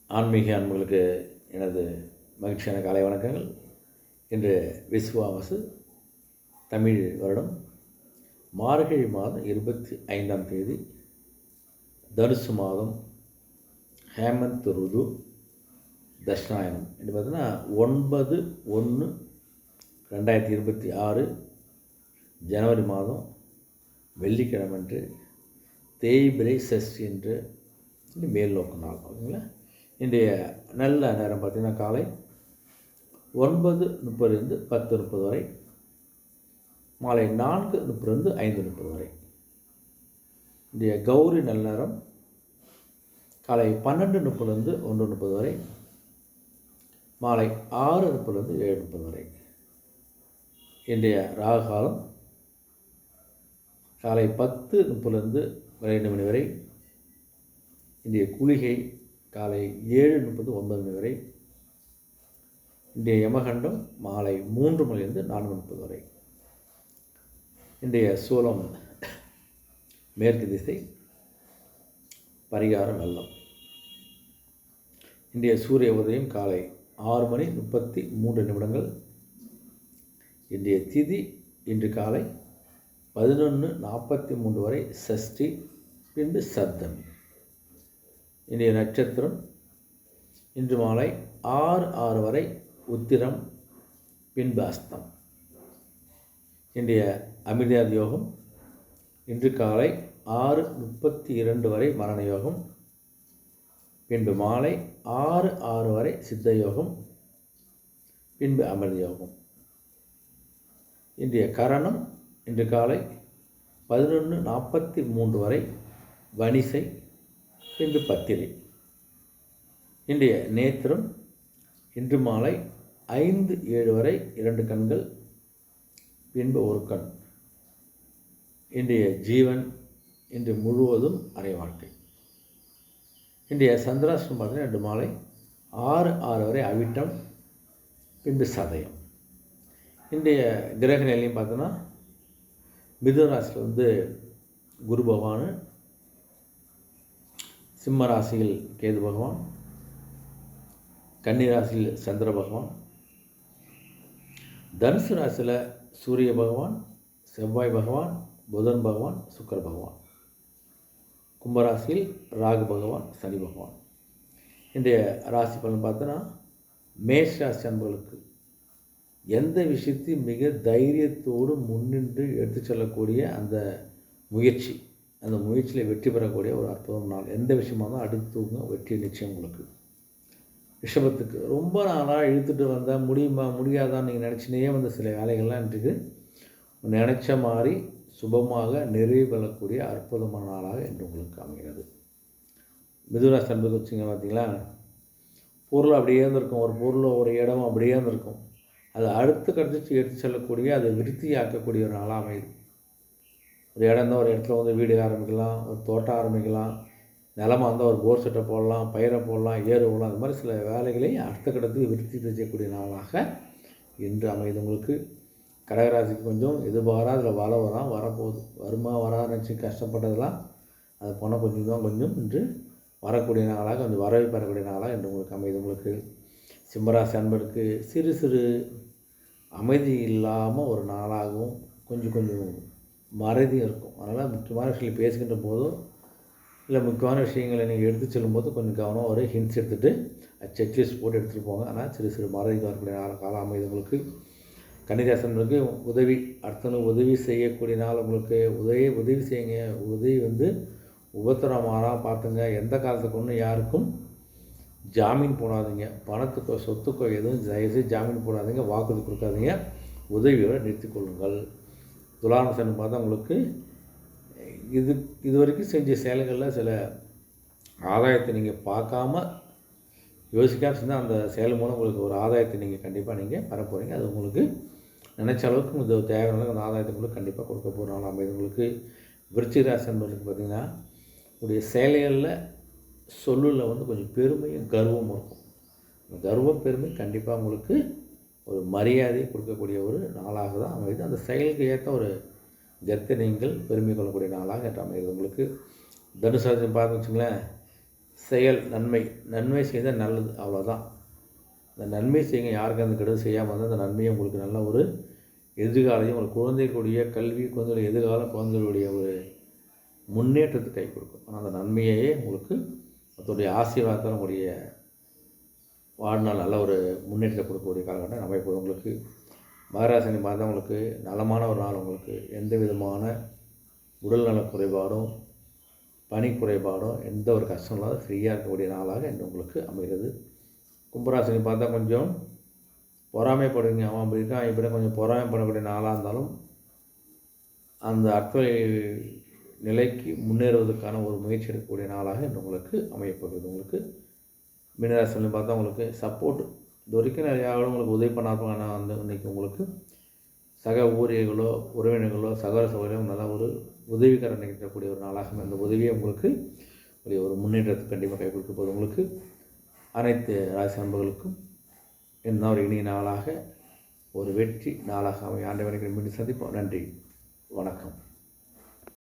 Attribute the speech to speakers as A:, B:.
A: ஆன்மீக அன்பர்களுக்கு எனது மகிழ்ச்சியான காலை வணக்கங்கள். இன்று விசுவாவசு தமிழ் வருடம் மார்கழி மாதம் 25ஆம் தேதி, தனுசு மாதம், ஹேமந்த் ருது, தட்சிணாயனம் என்று பார்த்தீங்கன்னா 9/1/2026 ஜனவரி மாதம் வெள்ளிக்கிழமை என்று தேய்பிரை சஷ்டி என்று மேல் நோக்கு நாள். ஓகேங்களா? இன்றைய நல்ல நேரம் பார்த்திங்கன்னா காலை 9:30 10:30 வரை, மாலை 4:30 5:30 வரை. இன்றைய கௌரி நல்ல நேரம் காலை 12:30 1:30 வரை, மாலை 6:30 7:30 வரை. இன்றைய ராகு காலம் காலை 10:30 2 மணி வரை. இன்றைய குளிகை காலை 7:30 9 மணி வரை. இன்றைய யமகண்டம் மாலை 3 மணிலிருந்து 4:30 வரை. இன்றைய சூலம் மேற்கு திசை, பரிகாரம் வெள்ளம். இன்றைய சூரிய உதயம் காலை 6:33. இன்றைய திதி இன்று காலை 11:43 வரை சஷ்டி, பின்பு சப்தமி. இன்றைய நட்சத்திரம் இன்று மாலை 6:06 வரை உத்திரம், பின்பு அஸ்தம். இன்றைய அமிர்தாதி யோகம் இன்று காலை 6:32 வரை மரண யோகம், பின்பு மாலை 6:06 வரை சித்த யோகம், பின்பு அமிர்த யோகம். இன்றைய கரணம் இன்று காலை 11:43 வரை வணிசை, பின்பு பத்திரை. இன்றைய நேத்திரம் இன்று மாலை 5:07 வரை 2 கண்கள், பின்பு 1 கண். இன்றைய ஜீவன் இன்று முழுவதும் அரை வாழ்க்கை. இன்றைய சந்திராஷ்டிரம் பார்த்தீங்கன்னா இன்று மாலை 6:06 வரை அவிட்டம், பின்பு சதயம். இன்றைய கிரக நிலையும் பார்த்தோன்னா மிதுன ராசியில் குரு பகவான், சிம்ம ராசியில் கேது பகவான், கன்னி ராசியில் சந்திர பகவான், தனுசு ராசியில் சூரிய பகவான், செவ்வாய் பகவான், புதன் பகவான், சுக்கிர பகவான், கும்பராசியில் ராகு பகவான், சனி பகவான். இன்றைய ராசி பலன் பார்த்தோன்னா மேஷ ராசி அன்பர்களுக்கு எந்த விஷயத்தையும் மிக தைரியத்தோடு முன்னின்று எடுத்து செல்லக்கூடிய அந்த முயற்சியில் வெற்றி பெறக்கூடிய ஒரு அற்புதம் நாள். எந்த விஷயமாக இருந்தாலும் அடுத்தவங்க வெற்றி நிச்சயம் உங்களுக்கு. ரிஷபத்துக்கு ரொம்ப நாளாக இழுத்துட்டு வந்தால் முடியாதான்னு நீங்கள் நினச்சினே வந்த சில வேலைகள்லாம் இன்றைக்கு நினச்ச மாதிரி சுபமாக நிறைவு பெறக்கூடிய அற்புதமான நாளாக இன்று உங்களுக்கு அமைகிறது. மிதுனராசி அன்பர்களுக்கு வச்சுங்க பார்த்தீங்களா, பொருள் அப்படியே இருந்திருக்கும், ஒரு பொருளோ ஒரு இடமும் அப்படியே இருந்திருக்கும். அதை அடுத்து கடிச்சு எடுத்து செல்லக்கூடிய, அதை விருத்தியாக்கக்கூடிய ஒரு நாளாக அமையுது. ஒரு இடம் தான், ஒரு இடத்துல வீடு ஆரம்பிக்கலாம், ஒரு தோட்டம் ஆரம்பிக்கலாம், நிலமாக இருந்தால் ஒரு போர் செட்டை போடலாம், பயிரை போடலாம், ஏறு போடலாம். அந்த மாதிரி சில வேலைகளை அடுத்த கட்டத்துக்கு விருத்தி செய்யக்கூடிய நாளாக இன்று அமைது. உங்களுக்கு கடகராசிக்கு கொஞ்சம் எதிர்பாராத அதில் வரப்போகுது. வரான்னு நினச்சி கஷ்டப்பட்டதெல்லாம் அது போனால் கொஞ்சம் இன்று வரக்கூடிய நாளாக, கொஞ்சம் வரவை பெறக்கூடிய நாளாக இன்று உங்களுக்கு அமைது. உங்களுக்கு சிம்மராசி அன்பருக்கு சிறு அமைதி இல்லாமல் ஒரு நாளாகவும் கொஞ்சம் மறதியும் இருக்கும். அதனால் முக்கியமான விஷயங்களை பேசுகின்ற போதோ இல்லை முக்கியமான விஷயங்களை நீங்கள் எடுத்து செல்லும்போது கொஞ்சம் கவனம், ஒரு ஹிண்ட்ஸ் எடுத்துகிட்டு செக்லிஸ்ட் போட்டு எடுத்துகிட்டு போங்க. ஆனால் சிறு மறதி வரக்கூடிய காலம் அமைது. உங்களுக்கு கன்னிராசினருக்கு அடுத்தவங்களுக்கு உதவி செய்யக்கூடிய நாள். உங்களுக்கு உதவி செய்யுங்க. உதவி உபத்திரமாகலாம் பார்த்துங்க. எந்த காலத்துக்கு ஒன்றும் யாருக்கும் ஜாமீன் போடாதீங்க. பணத்துக்கோ சொத்துக்கோ எதுவும் தயவுசெய்து ஜாமீன் போடாதீங்க. வாக்குறுதி கொடுக்காதீங்க. உதவியோடு நிறுத்தி கொள்ளுங்கள். துலாம் ராசி பார்த்தா உங்களுக்கு இது வரைக்கும் செஞ்ச செயல்களில் சில ஆதாயத்தை நீங்கள் பார்க்காம யோசிக்காமல் செஞ்சால் அந்த செயல் மூலம் உங்களுக்கு ஒரு ஆதாயத்தை நீங்கள் கண்டிப்பாக பெற போகிறீங்க. அது உங்களுக்கு நினச்ச அளவுக்கு இது தேவையான அந்த ஆதாயத்தை உங்களுக்கு கண்டிப்பாக கொடுக்க போகிறனால அமைது. உங்களுக்கு விருச்சிக ராசி என்பவர்களுக்கு பார்த்திங்கன்னா உடைய செயல்களில் சொல்லில் கொஞ்சம் பெருமையும் கர்வமும் இருக்கும். அந்த கர்வம் பெருமை கண்டிப்பாக உங்களுக்கு ஒரு மரியாதையை கொடுக்கக்கூடிய ஒரு நாளாக தான் அமைது. அந்த செயலுக்கு ஏற்ற ஒரு கத்தை நீங்கள் பெருமை கொள்ளக்கூடிய நாளாக அமைது. உங்களுக்கு தனுசு ராசி பார்த்து வச்சுங்களேன், செயல் நன்மை செய்தால் நல்லது, அவ்வளோதான். இந்த நன்மை செய்யுங்க, யாருக்கும் அந்த கெடுதல் செய்யாமல் இருந்தால் அந்த நன்மையை உங்களுக்கு நல்ல ஒரு எதிர்காலையும் உங்கள் குழந்தைகளுடைய கல்வி, குழந்தைகளுடைய எதிர்காலம், குழந்தைகளுடைய ஒரு முன்னேற்றத்துக்கு கை கொடுக்கும். ஆனால் அந்த நன்மையையே உங்களுக்கு அதோடைய ஆசீர்வாதத்தால் உங்களுடைய வாழ்நாள் நல்ல ஒரு முன்னேற்றத்தை கொடுக்கக்கூடிய காலகட்டம் அமைப்பது. உங்களுக்கு மகராசினி பார்த்தா உங்களுக்கு நலமான ஒரு நாள். உங்களுக்கு எந்த விதமான உடல்நல குறைபாடும் பனி குறைபாடும் எந்த ஒரு கஷ்டம் இல்லாத ஃப்ரீயாக இருக்கக்கூடிய நாளாக இன்று உங்களுக்கு அமைகிறது. கும்பராசினி பார்த்தா கொஞ்சம் பொறாமைப்படுவீங்க, அவன் அப்படி இருக்கான் இப்படி கொஞ்சம் பொறாமைப்படக்கூடிய நாளாக இருந்தாலும் அந்த அற்ப நிலைக்கு முன்னேறுவதற்கான ஒரு முயற்சி எடுக்கக்கூடிய நாளாக இன்று உங்களுக்கு அமையப்படுகிறது. உங்களுக்கு மீனராசினி பார்த்தா உங்களுக்கு சப்போர்ட் இது வரைக்கும் நிறையா உங்களுக்கு உதவி பண்ணாதவங்க வந்து இன்றைக்கி உங்களுக்கு சக ஊழியர்களோ உறவினர்களோ சகோதர சகோதரிகளோ நல்ல ஒரு உதவிகரம் நிகழ்த்தக்கூடிய ஒரு நாளாக அந்த உதவியை உங்களுக்கு ஒரு முன்னேற்றத்தை கண்டிப்பாக கை கொடுக்க போது. உங்களுக்கு அனைத்து ராசி நண்பர்களுக்கும் என்ன ஒரு இனிய நாளாக ஒரு வெற்றி நாளாக ஆண்டவனுக்கு மீண்டும் சந்திப்போம். நன்றி, வணக்கம்.